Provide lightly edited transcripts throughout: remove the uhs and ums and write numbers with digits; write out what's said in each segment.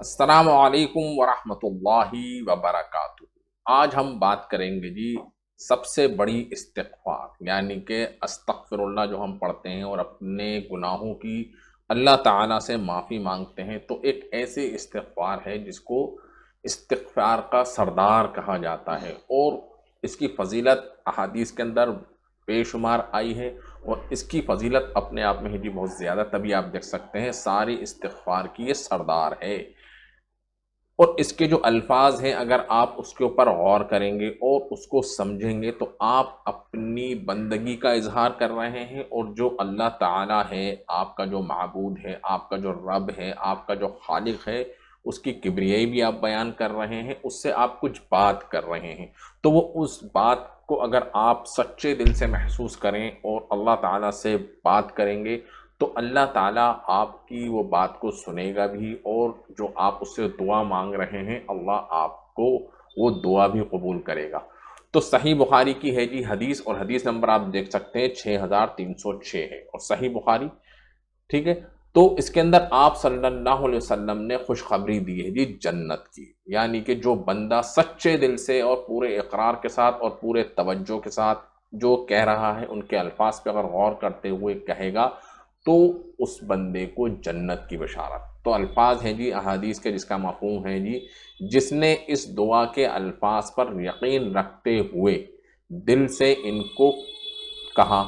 السلام علیکم ورحمۃ اللہ وبرکاتہ۔ آج ہم بات کریں گے جی سب سے بڑی استغفار، یعنی کہ استغفر اللہ جو ہم پڑھتے ہیں اور اپنے گناہوں کی اللہ تعالیٰ سے معافی مانگتے ہیں، تو ایک ایسی استغفار ہے جس کو استغفار کا سردار کہا جاتا ہے، اور اس کی فضیلت احادیث کے اندر بے شمار آئی ہے، اور اس کی فضیلت اپنے آپ میں ہی جی بہت زیادہ، تبھی آپ دیکھ سکتے ہیں ساری استغفار کی یہ سردار ہے۔ اور اس کے جو الفاظ ہیں، اگر آپ اس کے اوپر غور کریں گے اور اس کو سمجھیں گے تو آپ اپنی بندگی کا اظہار کر رہے ہیں، اور جو اللہ تعالیٰ ہے، آپ کا جو معبود ہے، آپ کا جو رب ہے، آپ کا جو خالق ہے، اس کی کبریائی بھی آپ بیان کر رہے ہیں، اس سے آپ کچھ بات کر رہے ہیں۔ تو وہ اس بات کو اگر آپ سچے دل سے محسوس کریں اور اللہ تعالیٰ سے بات کریں گے تو اللہ تعالیٰ آپ کی وہ بات کو سنے گا بھی، اور جو آپ اس سے دعا مانگ رہے ہیں اللہ آپ کو وہ دعا بھی قبول کرے گا۔ تو صحیح بخاری کی ہے جی حدیث، اور حدیث نمبر آپ دیکھ سکتے ہیں 6306 ہے، اور صحیح بخاری، ٹھیک ہے۔ تو اس کے اندر آپ صلی اللہ علیہ وسلم نے خوشخبری دی ہے جی جنت کی، یعنی کہ جو بندہ سچے دل سے اور پورے اقرار کے ساتھ اور پورے توجہ کے ساتھ جو کہہ رہا ہے، ان کے الفاظ پہ اگر غور کرتے ہوئے کہے گا تو اس بندے کو جنت کی بشارت۔ تو الفاظ ہیں جی احادیث کے، جس کا مفہوم ہے جی جس نے اس دعا کے الفاظ پر یقین رکھتے ہوئے دل سے ان کو کہا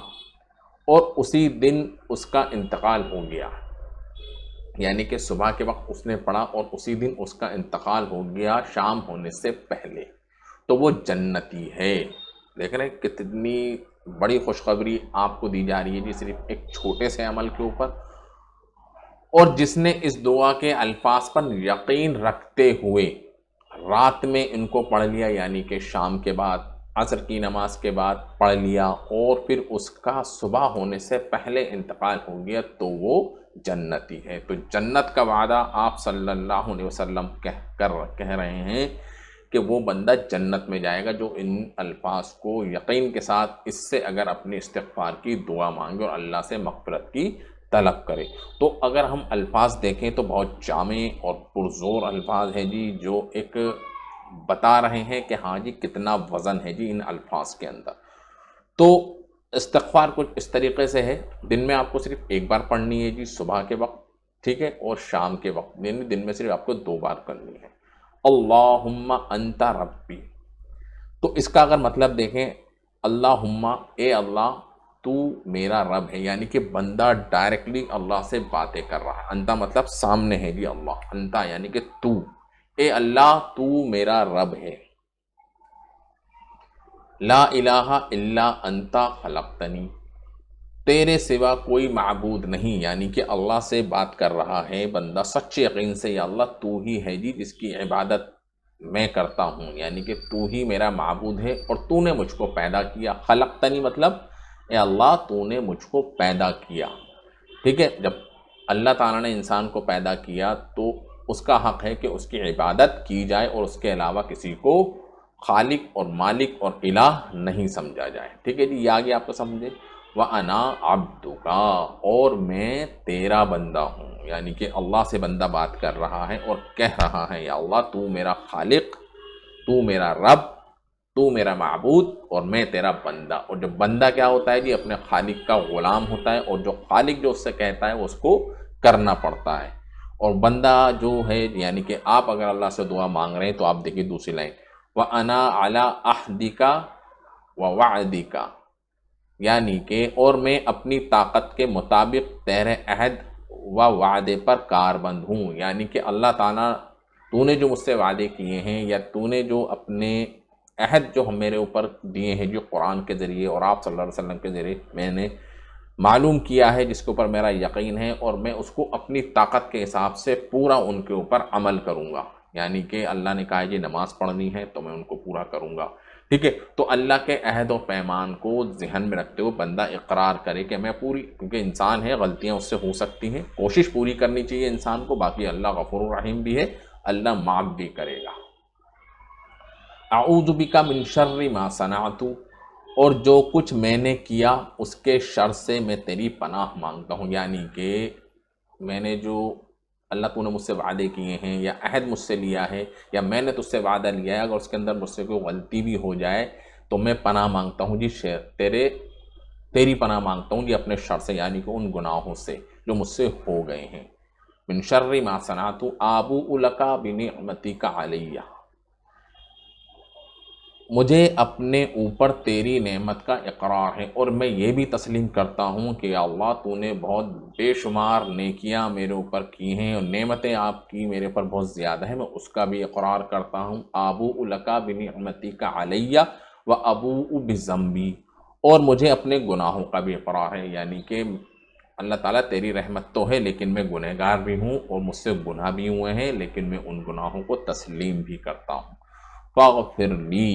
اور اسی دن اس کا انتقال ہو گیا، یعنی کہ صبح کے وقت اس نے پڑھا اور اسی دن اس کا انتقال ہو گیا شام ہونے سے پہلے، تو وہ جنتی ہے۔ دیکھ رہے ہیں کتنی بڑی خوشخبری آپ کو دی جا رہی ہے جی صرف ایک چھوٹے سے عمل کے اوپر۔ اور جس نے اس دعا کے الفاظ پر یقین رکھتے ہوئے رات میں ان کو پڑھ لیا، یعنی کہ شام کے بعد عصر کی نماز کے بعد پڑھ لیا، اور پھر اس کا صبح ہونے سے پہلے انتقال ہو گیا، تو وہ جنتی ہے۔ تو جنت کا وعدہ آپ صلی اللہ علیہ وسلم کہہ رہے ہیں کہ وہ بندہ جنت میں جائے گا جو ان الفاظ کو یقین کے ساتھ اس سے اگر اپنی استغفار کی دعا مانگے اور اللہ سے مغفرت کی طلب کرے۔ تو اگر ہم الفاظ دیکھیں تو بہت جامع اور پرزور الفاظ ہیں جی، جو ایک بتا رہے ہیں کہ ہاں جی کتنا وزن ہے جی ان الفاظ کے اندر۔ تو استغفار کچھ اس طریقے سے ہے، دن میں آپ کو صرف ایک بار پڑھنی ہے جی صبح کے وقت، ٹھیک ہے، اور شام کے وقت، یعنی دن میں صرف آپ کو 2 بار کرنی ہے۔ اللہم انت ربی، تو اس کا اگر مطلب دیکھیں، اللہم اے اللہ تو میرا رب ہے، یعنی کہ بندہ ڈائریکٹلی اللہ سے باتیں کر رہا ہے۔ انتا مطلب سامنے ہے جی اللہ، انتا یعنی کہ تو، اے اللہ تو میرا رب ہے۔ لا الہ الا انتا خلقتنی، تیرے سوا کوئی معبود نہیں، یعنی کہ اللہ سے بات کر رہا ہے بندہ سچے یقین سے، یا اللہ تو ہی ہے جی جس کی عبادت میں کرتا ہوں، یعنی کہ تو ہی میرا معبود ہے اور تو نے مجھ کو پیدا کیا۔ خلقتنی مطلب اے اللہ تو نے مجھ کو پیدا کیا، ٹھیک ہے۔ جب اللہ تعالیٰ نے انسان کو پیدا کیا تو اس کا حق ہے کہ اس کی عبادت کی جائے اور اس کے علاوہ کسی کو خالق اور مالک اور الہ نہیں سمجھا جائے، ٹھیک ہے جی۔ یہ آگے آپ کو سمجھے، وَأَنَا عَبْدُكَ، اور میں تیرا بندہ ہوں، یعنی کہ اللہ سے بندہ بات کر رہا ہے اور کہہ رہا ہے یا اللہ تو میرا خالق، تو میرا رب، تو میرا معبود اور میں تیرا بندہ۔ اور جو بندہ کیا ہوتا ہے جی، اپنے خالق کا غلام ہوتا ہے، اور جو خالق جو اس سے کہتا ہے اس کو کرنا پڑتا ہے۔ اور بندہ جو ہے، یعنی کہ آپ اگر اللہ سے دعا مانگ رہے ہیں تو آپ دیکھیے دوسری لائن، وَأَنَا عَلَىٰ عَهْدِكَ وَوَعْدِكَ، یعنی کہ اور میں اپنی طاقت کے مطابق تیرے عہد و وعدے پر کاربند ہوں، یعنی کہ اللہ تعالیٰ تو نے جو مجھ سے وعدے کیے ہیں، یا تو نے جو اپنے عہد جو ہم میرے اوپر دیے ہیں جو قرآن کے ذریعے اور آپ صلی اللہ علیہ وسلم کے ذریعے میں نے معلوم کیا ہے، جس کے اوپر میرا یقین ہے، اور میں اس کو اپنی طاقت کے حساب سے پورا ان کے اوپر عمل کروں گا، یعنی کہ اللہ نے کہا ہے جی نماز پڑھنی ہے تو میں ان کو پورا کروں گا، ٹھیک ہے۔ تو اللہ کے عہد و پیمان کو ذہن میں رکھتے ہوئے بندہ اقرار کرے کہ میں پوری، کیونکہ انسان ہے غلطیاں اس سے ہو سکتی ہیں، کوشش پوری کرنی چاہیے انسان کو، باقی اللہ غفور الرحیم بھی ہے، اللہ معاف بھی کرے گا۔ اعوذ بک من شر ما صنعت، اور جو کچھ میں نے کیا اس کے شر سے میں تیری پناہ مانگتا ہوں، یعنی کہ میں نے جو اللہ تو نے مجھ سے وعدے کیے ہیں یا عہد مجھ سے لیا ہے یا میں نے تجھ سے وعدہ لیا ہے، اگر اس کے اندر مجھ سے کوئی غلطی بھی ہو جائے تو میں پناہ مانگتا ہوں جی تیری پناہ مانگتا ہوں جی اپنے شر سے، یعنی کہ ان گناہوں سے جو مجھ سے ہو گئے ہیں۔ من شر ما صنعت آبوء لک بنعمتک علیہ، مجھے اپنے اوپر تیری نعمت کا اقرار ہے اور میں یہ بھی تسلیم کرتا ہوں کہ یا اللہ تو نے بہت بے شمار نیکیاں میرے اوپر کی ہیں اور نعمتیں آپ کی میرے اوپر بہت زیادہ ہیں، میں اس کا بھی اقرار کرتا ہوں۔ آبوء لک بنعمتک علیہ و ابوء بذنبی، اور مجھے اپنے گناہوں کا بھی اقرار ہے، یعنی کہ اللہ تعالیٰ تیری رحمت تو ہے لیکن میں گنہگار بھی ہوں اور مجھ سے گناہ بھی ہوئے ہیں، لیکن میں ان گناہوں کو تسلیم بھی کرتا ہوں۔ فاغفر لی،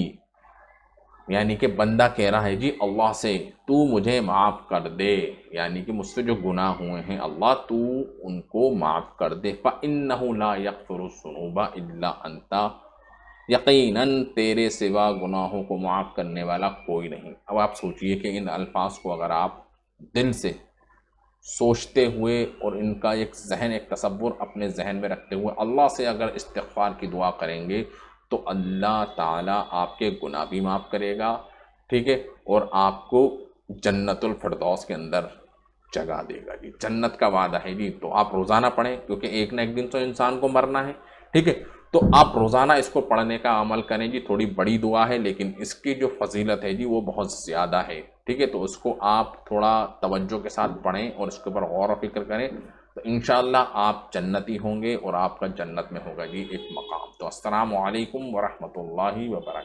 یعنی کہ بندہ کہہ رہا ہے جی اللہ سے تو مجھے معاف کر دے، یعنی کہ مجھ سے جو گناہ ہوئے ہیں اللہ تو ان کو معاف کر دے۔ فَإِنَّهُ لَا يَغْفِرُ الذُّنُوبَ إِلَّا أَنْتَ، یقیناً تیرے سوا گناہوں کو معاف کرنے والا کوئی نہیں۔ اب آپ سوچئے کہ ان الفاظ کو اگر آپ دل سے سوچتے ہوئے اور ان کا ایک تصور اپنے ذہن میں رکھتے ہوئے اللہ سے اگر استغفار کی دعا کریں گے تو اللہ تعالیٰ آپ کے گناہ بھی معاف کرے گا، ٹھیک ہے، اور آپ کو جنت الفردوس کے اندر جگہ دے گا جی، جنت کا وعدہ ہے جی۔ تو آپ روزانہ پڑھیں کیونکہ ایک نہ ایک دن تو انسان کو مرنا ہے، ٹھیک ہے، تو آپ روزانہ اس کو پڑھنے کا عمل کریں جی۔ تھوڑی بڑی دعا ہے لیکن اس کی جو فضیلت ہے جی وہ بہت زیادہ ہے، ٹھیک ہے، تو اس کو آپ تھوڑا توجہ کے ساتھ پڑھیں اور اس کے اوپر غور و فکر کریں تو انشاءاللہ آپ جنتی ہوں گے اور آپ کا جنت میں ہوگا جی ایک مقام۔ تو السلام علیکم ورحمۃ اللہ وبرکاتہ۔